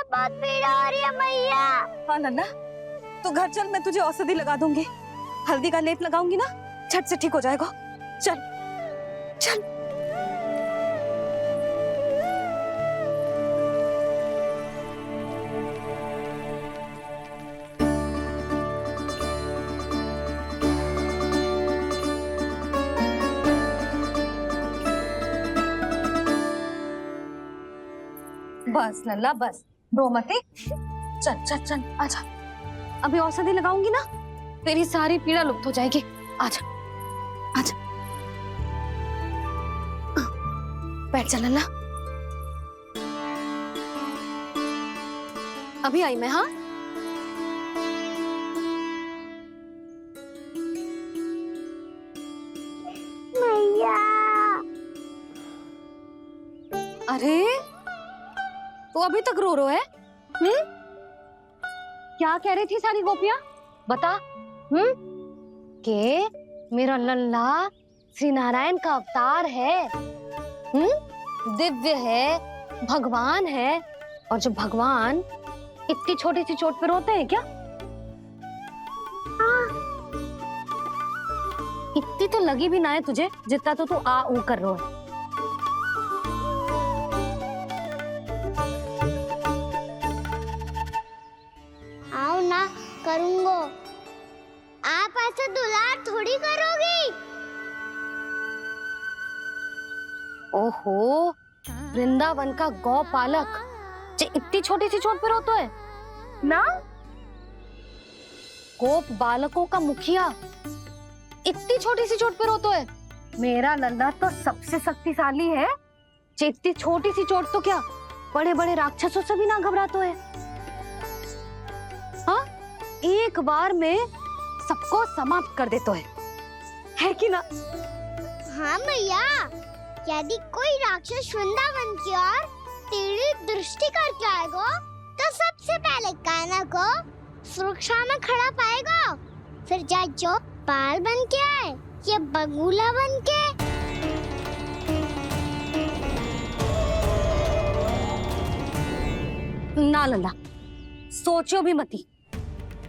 बहुत पीड़ा हो रही है मैया। हाँ नन्ना, तू घर चल, मैं तुझे औषधि लगा दूंगी। हल्दी का लेप लगाऊंगी ना, झट से ठीक हो जाएगा। चल चल। बस लल्ला बस, रो मत। चल चल चल आजा, अभी औषधि लगाऊंगी ना, तेरी सारी पीड़ा लुप्त हो जाएगी। आजा आजा, बैठ जा लल्ला। अभी आई मैं। हाँ मैया। अरे तो अभी तक रो रो है? क्या कह रही थी सारी गोपियां, बता। के मेरा लल्ला श्री नारायण का अवतार है, दिव्य है, भगवान है। और जो भगवान इतनी छोटी सी चोट पे रोते हैं क्या? इतनी तो लगी भी ना है तुझे, जितना तो तू आ ऊ कर रो है। आओ ना करूंगो, आप ऐसे दुलार थोड़ी करोगी। ओहो, वृंदावन का गौपालक जे इतनी छोटी सी चोट पे रोता है ना? गोप बालकों का मुखिया इतनी छोटी सी चोट पे रोता है? मेरा लल्ला तो सबसे शक्तिशाली है, जे इतनी छोटी सी चोट तो क्या बड़े बड़े राक्षसों से भी ना घबराता है। हाँ, एक बार में सबको समाप्त कर देता है कि ना? हाँ मैया, यदि कोई राक्षस वृंदावन की ओर तेरी दृष्टि करके आएगा तो सबसे पहले कान्हा को सुरक्षा में खड़ा पाएगा, फिर चाहे जो बाल बन के आए या बगुला बन के। ना लल्ला, सोचो भी मती,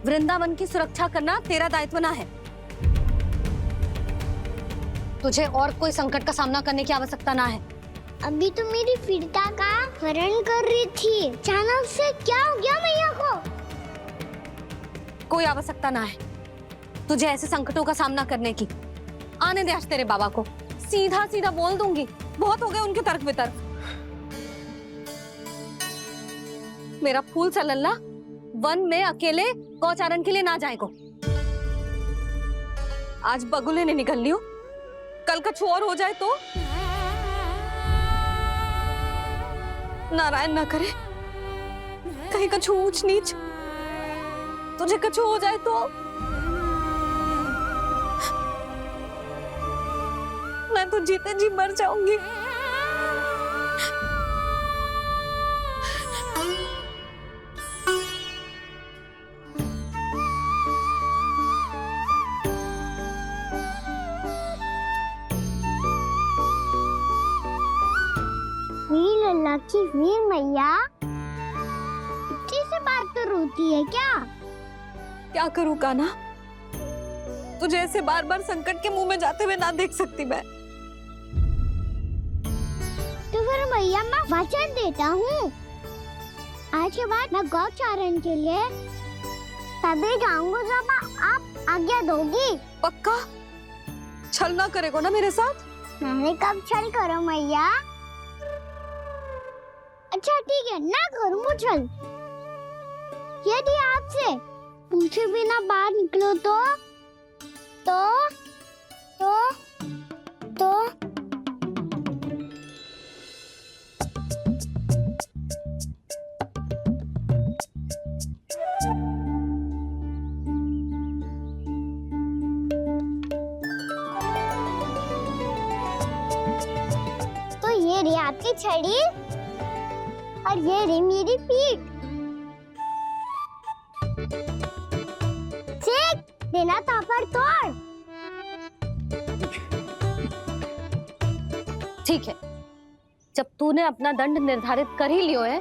वृंदावन की सुरक्षा करना तेरा दायित्व ना है। तुझे और कोई संकट का सामना करने की आवश्यकता ना है। अभी तो मेरी पीड़िता का हरण कर रही थी, अचानक से क्या हो गया मैया को? कोई आवश्यकता ना है तुझे ऐसे संकटों का सामना करने की। आने दे आज तेरे बाबा को, सीधा सीधा बोल दूंगी। बहुत हो गए उनके तर्क वितर्क। मेरा फूल सा लल्ला वन में अकेले गौचारण के लिए ना जाएगो। आज बगुले ने निकल लियो, कल कछु और हो जाए तो? नारायण ना करे, कहीं कछु ऊंच नीच तुझे कछु हो जाए तो? मैं तो जीते जी मर जाऊंगी। वीर लल्ला की वीर मैया इतनी सी बात तो रोती है क्या? क्या करूं कान्हा, तुझे ऐसे बार बार संकट के मुंह में जाते हुए ना देख सकती मैं। तो फिर मैया मैं वचन देता हूँ, आज के बाद मैं गौचारण के लिए तभी जाऊंगा जब आप आज्ञा दोगी। पक्का? छल ना करेगो ना मेरे साथ? मैंने कब छल करो मैया? अच्छा ठीक है, ना करूँ छल। यदि आपसे पूछे बिना बाहर निकलो तो ये रही आपकी छड़ी और ये रही मेरी पीठ। सेक देना तापर तोड़। ठीक है, जब तूने अपना दंड निर्धारित कर ही लियो है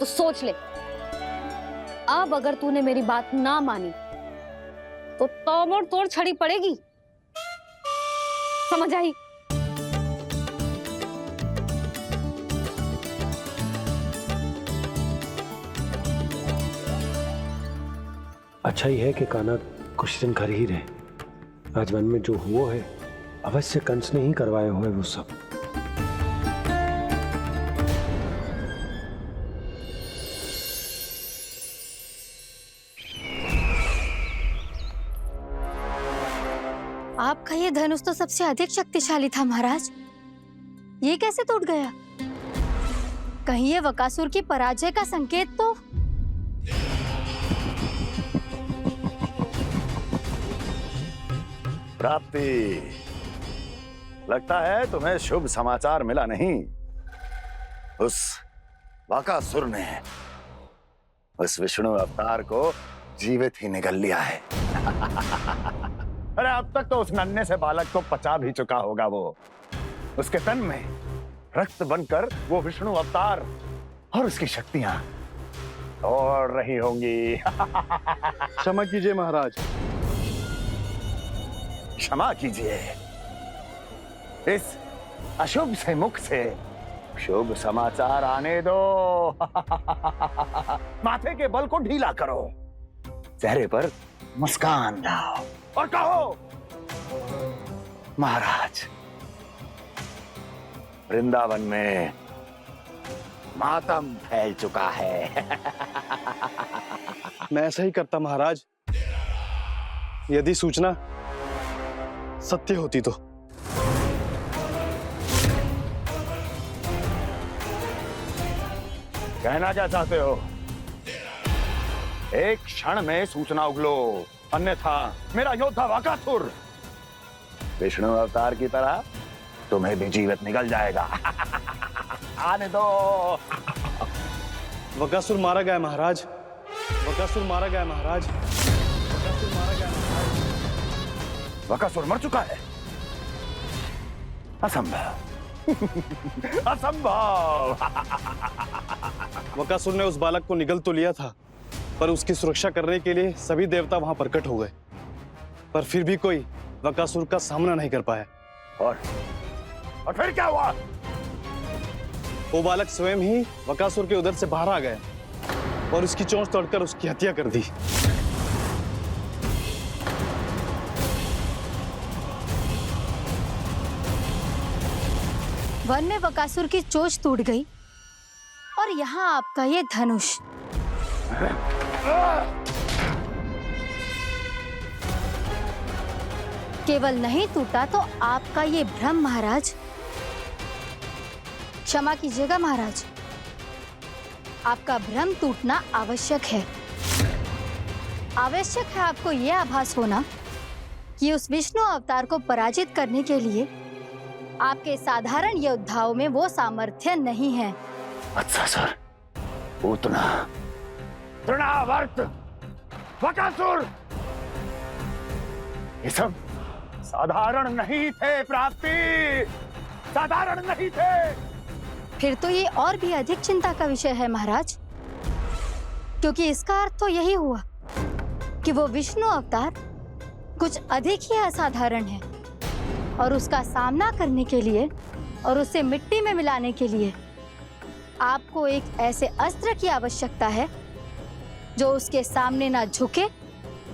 तो सोच ले, अब अगर तूने मेरी बात ना मानी तो तोड़ तोड़ छड़ी पड़ेगी, समझ आई? अच्छा ही है कि कान्हा कुछ दिन घर ही रहे। आज वन में जो हुआ है अवश्य कंस ने ही करवाए हुए वो सब। आपका ये धनुष तो सबसे अधिक शक्तिशाली था महाराज, ये कैसे टूट गया? कहीं ये बकासुर की पराजय का संकेत तो? प्राप्ति, लगता है तुम्हें शुभ समाचार मिला नहीं। उस बकासुर ने उस विष्णु अवतार को जीवित ही निगल लिया है। अरे अब तक तो उस नन्हे से बालक को पचा भी चुका होगा वो। उसके तन में रक्त बनकर वो विष्णु अवतार और उसकी शक्तियां दौड़ रही होंगी। क्षमा कीजिए महाराज। क्षमा कीजिए, इस अशुभ से मुख से शुभ समाचार आने दो। माथे के बल को ढीला करो, चेहरे पर मुस्कान लाओ और कहो, महाराज, वृंदावन में मातम फैल चुका है। मैं ऐसा ही करता महाराज, यदि सूचना सत्य होती तो। कहना क्या चाहते हो? एक क्षण में सूचना उगलो, अन्यथा मेरा योद्धा बकासुर विष्णु अवतार की तरह तुम्हें भी जीवित निगल जाएगा। आने दो। बकासुर मारा गया महाराज, बकासुर मारा गया महाराज, बकासुर मारा गया महाराज। बकासुर मर चुका है? असंभव। असंभव। बकासुर ने उस बालक को निगल तो लिया था, पर उसकी सुरक्षा करने के लिए सभी देवता वहां प्रकट हो गए, पर फिर भी कोई बकासुर का सामना नहीं कर पाया। और फिर क्या हुआ? वो बालक स्वयं ही बकासुर के उदर से बाहर आ गया और उसकी चोंच तोड़कर उसकी हत्या कर दी। वन में बकासुर की चोंच टूट गई और यहाँ आपका ये धनुष। केवल नहीं टूटा तो आपका ये भ्रम महाराज। क्षमा कीजिएगा महाराज, आपका भ्रम टूटना आवश्यक है। आवश्यक है आपको यह आभास होना कि उस विष्णु अवतार को पराजित करने के लिए आपके साधारण योद्धाओं में वो सामर्थ्य नहीं है। अच्छा सर, उतना तृणावर्त, बकासुर, ये सब साधारण नहीं थे प्राप्ति, साधारण नहीं थे। फिर तो ये और भी अधिक चिंता का विषय है महाराज, क्योंकि इसका अर्थ तो यही हुआ कि वो विष्णु अवतार कुछ अधिक ही असाधारण है और उसका सामना करने के लिए और उसे मिट्टी में मिलाने के लिए आपको एक ऐसे अस्त्र की आवश्यकता है जो उसके सामने ना झुके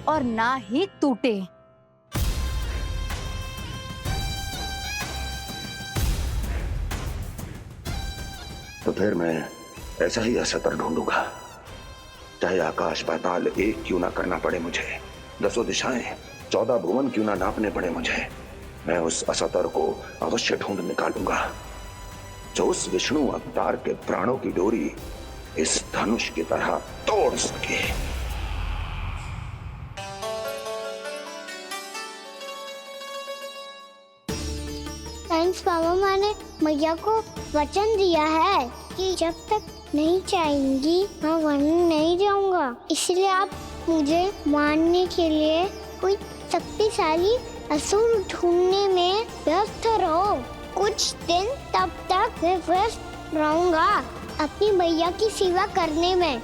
और ना ही टूटे। तो फिर मैं ऐसा ही असतर ढूंढूंगा, चाहे आकाश पाताल एक क्यों ना करना पड़े मुझे, 10 दिशाएं 14 भुवन क्यों ना नापने पड़े मुझे। मैं उस असतर को अवश्य ढूंढ निकालूंगा जो उस विष्णु अवतार के प्राणों की डोरी इस धनुष की तरह तोड़ सके। थैंक्स पापा, मैंने मैया को वचन दिया है कि जब तक नहीं चाहेंगी मैं वन नहीं जाऊंगा। इसलिए आप मुझे मारने के लिए कोई शक्तिशाली असुर ढूंढने में व्यस्त रहो। कुछ दिन तब तक मैं व्यस्त रहूंगा। अपनी मैया की सेवा करने में।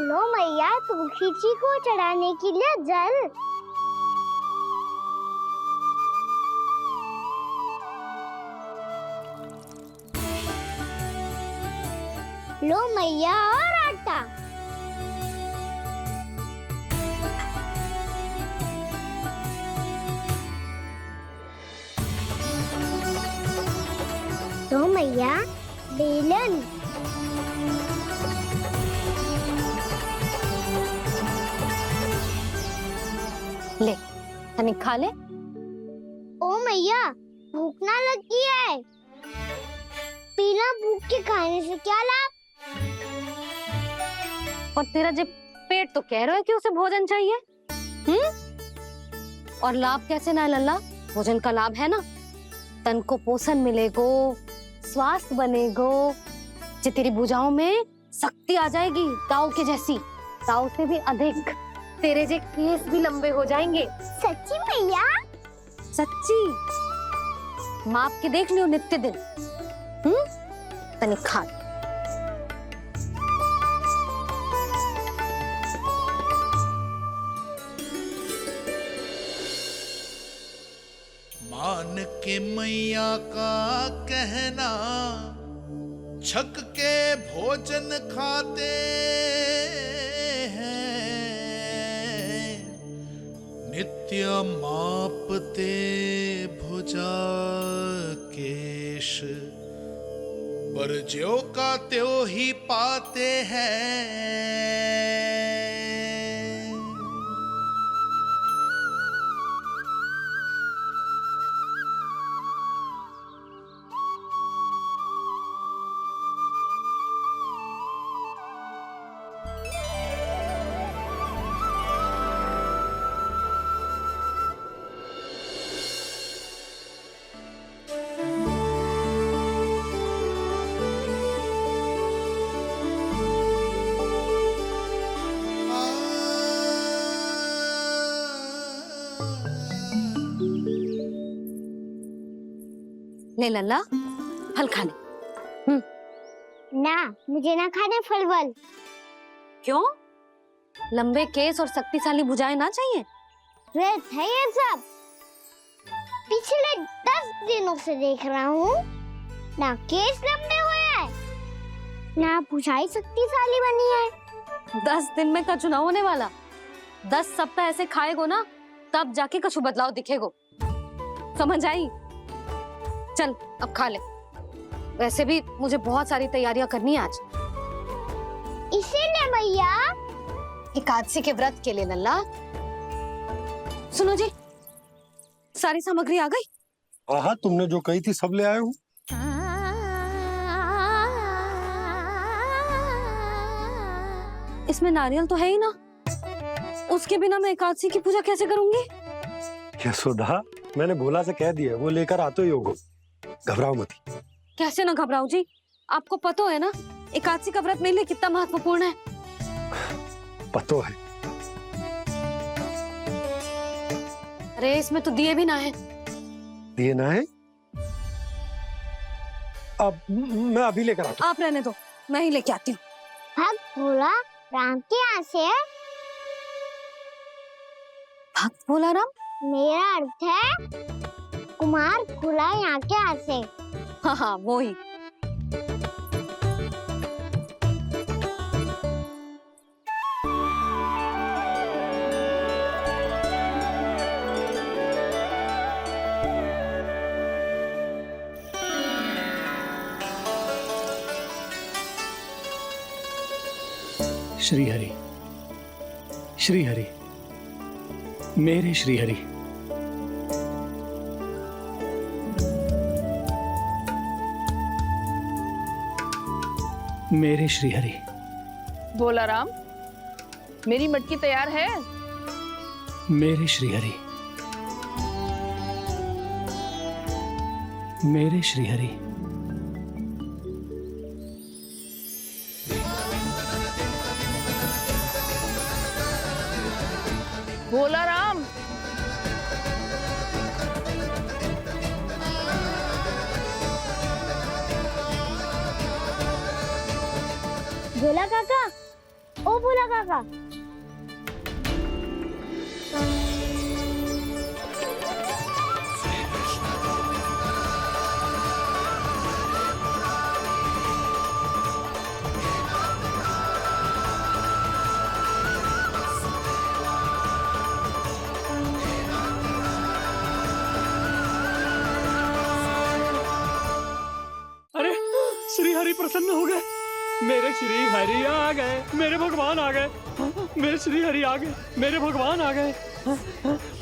लो मैया, तुलसी जी को चढ़ाने के लिए जल। लो मैया, और आटा। लो मैया, बेलन। ले तनिक खा ले। ओ मैया, भूख ना लगी है। बिना भूख के खाने से क्या लाभ? और तेरा जब पेट तो कह रहा है कि उसे भोजन चाहिए। और लाभ कैसे ना है लल्ला? भोजन का लाभ है ना, तन को पोषण मिलेगो, स्वास्थ्य बनेगो, जे तेरी भुजाओं में शक्ति आ जाएगी ताऊ के जैसी, ताऊ से भी अधिक। तेरे जे केस भी लंबे हो जाएंगे। सच्ची मैया? सच्ची। माप के देख लियो नित्य दिन। तनिक खा। मान के मैया का कहना, छक के भोजन खाते हैं, नित्य मापते भुजा केश, पर ज्यों का त्यों ही पाते हैं। ले लल्ला, फल खा ले। ना, मुझे ना खाने फल वल। क्यों? लंबे केस और शक्तिशाली भुजाएं ना चाहिए? व्यर्थ है ये सब। पिछले 10 दिनों से देख रहा हूँ, ना केस लंबे हुए हैं, ना भुजाएं शक्तिशाली बनी है। 10 दिन में का चुनाव होने वाला। 10 सप्ताह ऐसे खाएगो ना, तब जाके कछु बदलाव दिखेगो। समझ आई? चल अब खा ले। वैसे भी मुझे बहुत सारी तैयारियां करनी है आज। इसीलिए मैया, एकादशी के व्रत के लिए लल्ला। सुनो जी, सारी सामग्री आ गई? हाँ, तुमने जो कही थी सब ले आए हूँ। इसमें नारियल तो है ही ना, उसके बिना मैं एकादशी की पूजा कैसे करूंगी? यशोदा, मैंने भोला से कह दिया, वो लेकर आते ही होगा। घबराओ मत। कैसे ना घबराऊं जी, आपको पता है ना एकादशी का व्रत मेरे लिए कितना महत्वपूर्ण है। पतो है। अरे इसमें तो दिए भी ना है। दिए ना है? अब मैं अभी लेकर आता हूँ। आप रहने दो, मैं ही लेके आती हूँ। भक्त भोला राम के यहाँ से है। भक्त भोला राम? मेरा अर्थ है कुमार भोला यहाँ के यहाँ से। हाँ हाँ, वो ही। श्री हरि, श्री हरि, मेरे श्री हरि। मेरे श्री हरि। भोला राम, मेरी मटकी तैयार है। मेरे श्री हरि, मेरे श्री हरि। ॐ भोला राम, भोला काका, ओ भोला काका। अरे श्री हरि प्रसन्न हो गए, मेरे श्री हरि आ गए, मेरे भगवान आ गए, मेरे श्री हरि आ गए, मेरे भगवान आ गए,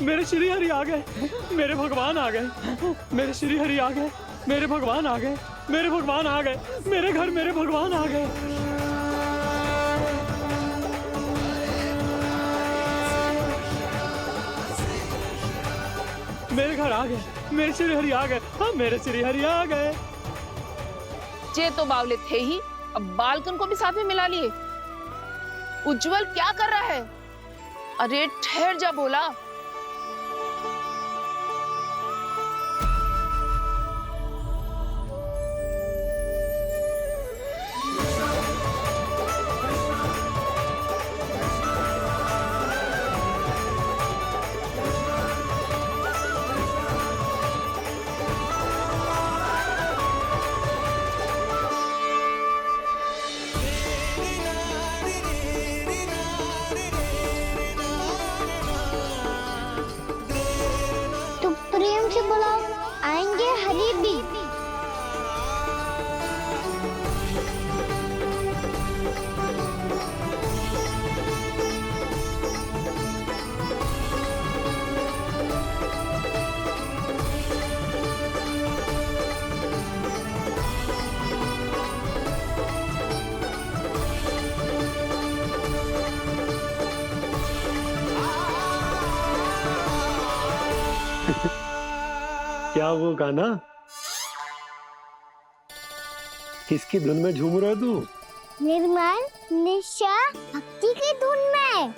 मेरे श्री हरि आ गए, मेरे भगवान आ गए, मेरे श्री हरि आ गए, मेरे भगवान आ गए, मेरे भगवान आ गए, मेरे घर मेरे भगवान आ गए। मेरे घर आ गए, मेरे श्री हरि आ गए, हाँ मेरे श्री हरि आ गए। जे तो बावले थे ही, अब बालकन को भी साथ में मिला लिए। उज्जवल क्या कर रहा है? अरे ठहर जा भोला। तुम प्रेम से बुलाओ, आएंगे हरि भी। क्या वो गाना? किसकी धुन में झूम रहा तू? निर्मल निशा भक्ति की धुन में।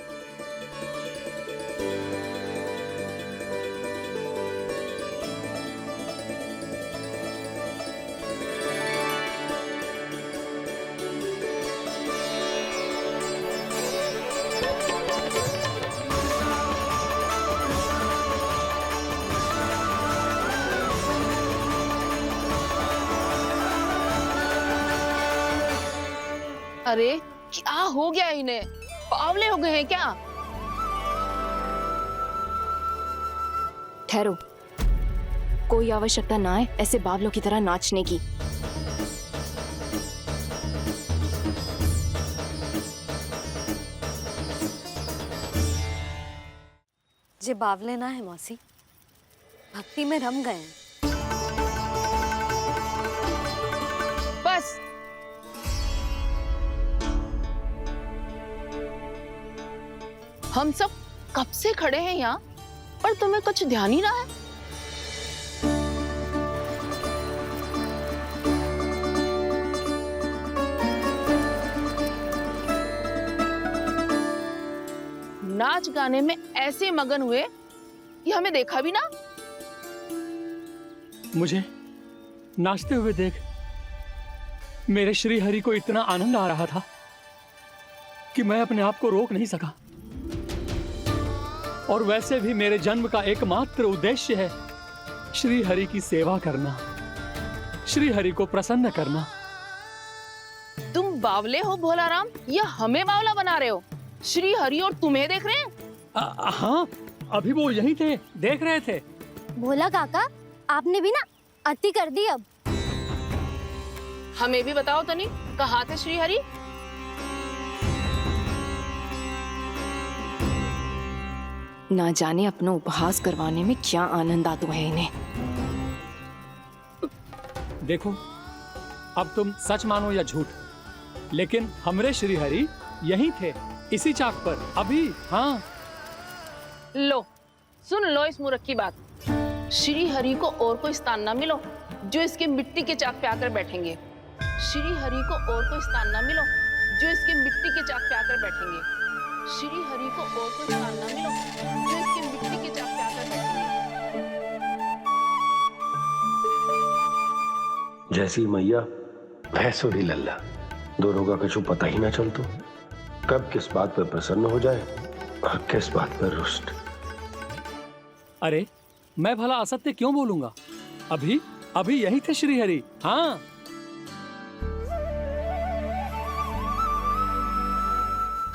अरे क्या हो गया इन्हें? बावले हो गए हैं क्या? ठहरो, कोई आवश्यकता ना है ऐसे बावलों की तरह नाचने की। जे बावले ना है मौसी, भक्ति में रम गए हैं। बस हम सब कब से खड़े हैं यहाँ, पर तुम्हें कुछ ध्यान ही रहा है। नाच गाने में ऐसे मगन हुए कि हमें देखा भी ना। मुझे नाचते हुए देख मेरे श्री हरि को इतना आनंद आ रहा था कि मैं अपने आप को रोक नहीं सका। और वैसे भी मेरे जन्म का एकमात्र उद्देश्य है श्री हरि की सेवा करना, श्री हरि को प्रसन्न करना। तुम बावले हो भोला राम, या हमें बावला बना रहे हो? श्री हरि और तुम्हें देख रहे हैं। हाँ, अभी वो यहीं थे, देख रहे थे। भोला काका, आपने भी ना अति कर दी। अब हमें भी बताओ तनी, कहाँ थे श्री हरि? ना जाने अपना उपहास करवाने में क्या आनंद आता है इन्हें। देखो, अब तुम सच मानो या झूठ, लेकिन हमरे श्री हरि यहीं थे, इसी चाक पर अभी। हाँ, लो सुन लो इस मूर्ख की बात। श्री हरि को और कोई स्थान ना मिलो जो इसके मिट्टी के चाक पे आकर बैठेंगे। श्री हरि को और कोई स्थान ना मिलो जो इसके मिट्टी के चाक पे आकर बैठेंगे। श्री हरि को और कोई स्थान ना मिलो जो जैसी मैया भैंसुरी लल्ला, दोनों का कुछ पता ही ना चलतो, कब किस बात पर प्रसन्न हो जाए और किस बात पर रुष्ट। अरे मैं भला असत्य क्यों बोलूंगा? अभी अभी यही थे श्रीहरि। हाँ,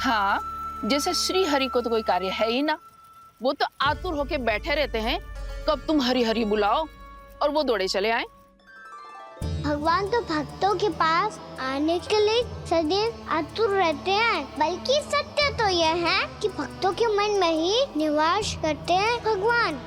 हाँ, जैसे श्री हरि को तो कोई कार्य है ही ना, वो तो आतुर होके बैठे रहते हैं कब तुम हरि हरि बुलाओ और वो दौड़े चले आए। भगवान तो भक्तों के पास आने के लिए सदैव आतुर रहते हैं, बल्कि सत्य तो यह है कि भक्तों के मन में ही निवास करते हैं भगवान।